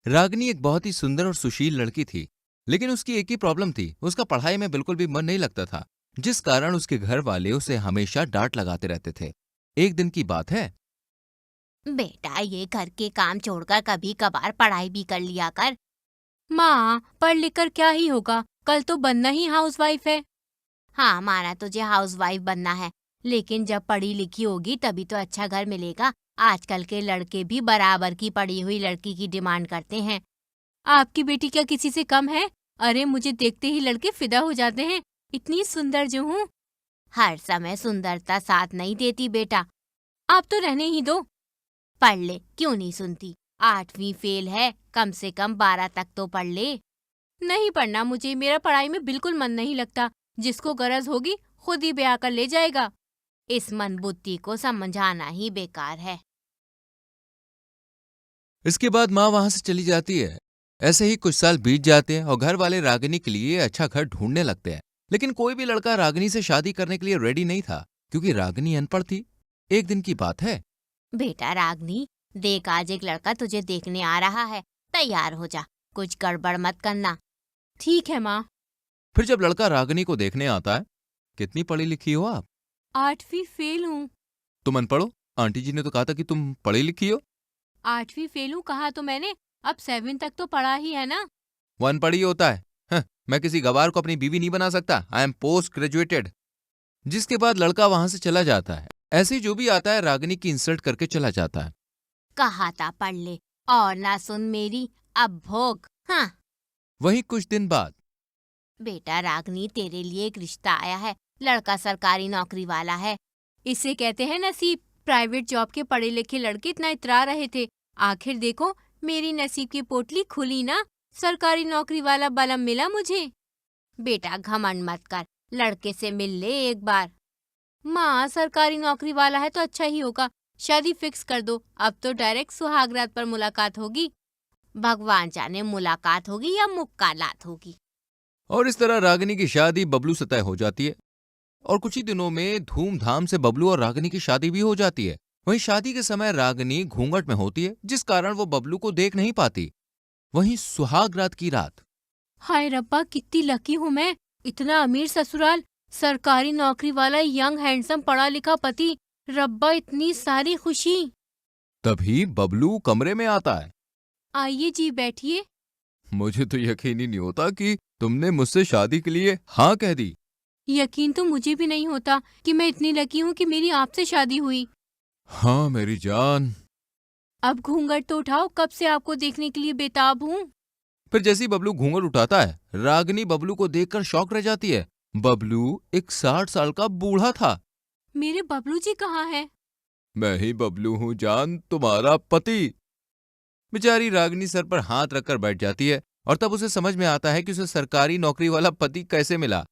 रागिनी एक बहुत ही सुंदर और सुशील लड़की थी, लेकिन उसकी एक ही प्रॉब्लम थी, उसका पढ़ाई में बिल्कुल भी मन नहीं लगता था, जिस कारण उसके घर वाले उसे हमेशा डांट लगाते रहते थे। एक दिन की बात है। बेटा ये घर के काम छोड़कर कभी कभार पढ़ाई भी कर लिया कर। माँ, पढ़ लिख कर क्या ही होगा, कल तो बनना ही हाउसवाइफ है। हाँ, माना तुझे हाउसवाइफ बनना है, लेकिन जब पढ़ी लिखी होगी तभी तो अच्छा घर मिलेगा। आजकल के लड़के भी बराबर की पढ़ी हुई लड़की की डिमांड करते हैं। आपकी बेटी क्या किसी से कम है? अरे मुझे देखते ही लड़के फिदा हो जाते हैं, इतनी सुंदर जो हूँ। हर समय सुंदरता साथ नहीं देती बेटा, आप तो रहने ही दो। पढ़ ले, क्यों नहीं सुनती? 8वीं फेल है, कम से कम 12 तक तो पढ़ ले। नहीं पढ़ना मुझे, मेरा पढ़ाई में बिल्कुल मन नहीं लगता। जिसको गरज होगी खुद ही ब्याह कर ले जाएगा। इस मन बुद्धि को समझाना ही बेकार है। इसके बाद माँ वहां से चली जाती है। ऐसे ही कुछ साल बीत जाते हैं और घर वाले रागिनी के लिए अच्छा घर ढूंढने लगते हैं, लेकिन कोई भी लड़का रागिनी से शादी करने के लिए रेडी नहीं था, क्योंकि रागिनी अनपढ़ थी। एक दिन की बात है। बेटा रागनी, देख आज एक लड़का तुझे देखने आ रहा है, तैयार हो जा, कुछ गड़बड़ मत करना। ठीक है माँ। फिर जब लड़का रागिनी को देखने आता है, कितनी पढ़ी लिखी हो आप? 8वीं फेल हूँ। तुम अनपढ़ हो? आंटी जी ने तो कहा था कि तुम पढ़ी लिखी हो। 8वीं फेल हूँ कहा तो मैंने, अब 7 तक तो पढ़ा ही है ना। वो अनपढ़ ही होता है। मैं किसी गवार को अपनी बीवी नहीं बना सकता। I am post graduated. जिसके बाद लड़का वहां से चला जाता है। ऐसे ही जो भी आता है रागिनी की इंसल्ट करके चला जाता है। कहा था पढ़ ले, और ना सुन मेरी, अब भोग। हाँ। वहीं कुछ दिन बाद। बेटा रागनी, तेरे लिए एक रिश्ता आया है, लड़का सरकारी नौकरी वाला है। इसे कहते हैं नसीब। प्राइवेट जॉब के पढ़े लिखे लड़के इतना इतरा रहे थे, आखिर देखो मेरी नसीब की पोटली खुली ना, सरकारी नौकरी वाला बलम मिला मुझे। बेटा घमंड मत कर, लड़के से मिल ले एक बार। माँ, सरकारी नौकरी वाला है तो अच्छा ही होगा, शादी फिक्स कर दो, अब तो डायरेक्ट सुहागरात पर मुलाकात होगी। भगवान जाने मुलाकात होगी या मुक्कालात होगी। और इस तरह रागिनी की शादी बबलू से तय हो जाती है। और कुछ ही दिनों में धूमधाम से बबलू और रागिनी की शादी भी हो जाती है। वहीं शादी के समय रागिनी घूंघट में होती है, जिस कारण वो बबलू को देख नहीं पाती। वहीं सुहाग रात की रात। हाय रब्बा, कितनी लकी हूँ मैं, इतना अमीर ससुराल, सरकारी नौकरी वाला यंग हैंडसम पढ़ा लिखा पति। रब्बा इतनी सारी खुशी। तभी बबलू कमरे में आता है। आइए जी बैठिए। मुझे तो यकीन ही नहीं होता कि तुमने मुझसे शादी के लिए हाँ कह दी। यकीन तो मुझे भी नहीं होता कि मैं इतनी लकी हूँ कि मेरी आपसे शादी हुई। हाँ मेरी जान। अब घूंघट तो उठाओ, कब से आपको देखने के लिए बेताब हूँ। फिर जैसे ही बबलू घूंघट उठाता है, रागिनी बबलू को देखकर शॉक रह जाती है। बबलू एक 60 साल का बूढ़ा था। मेरे बबलू जी कहाँ हैं? मैं ही बबलू हूँ जान, तुम्हारा पति। बेचारी रागिनी सर पर हाथ रखकर बैठ जाती है और तब उसे समझ में आता है कि उसे सरकारी नौकरी वाला पति कैसे मिला।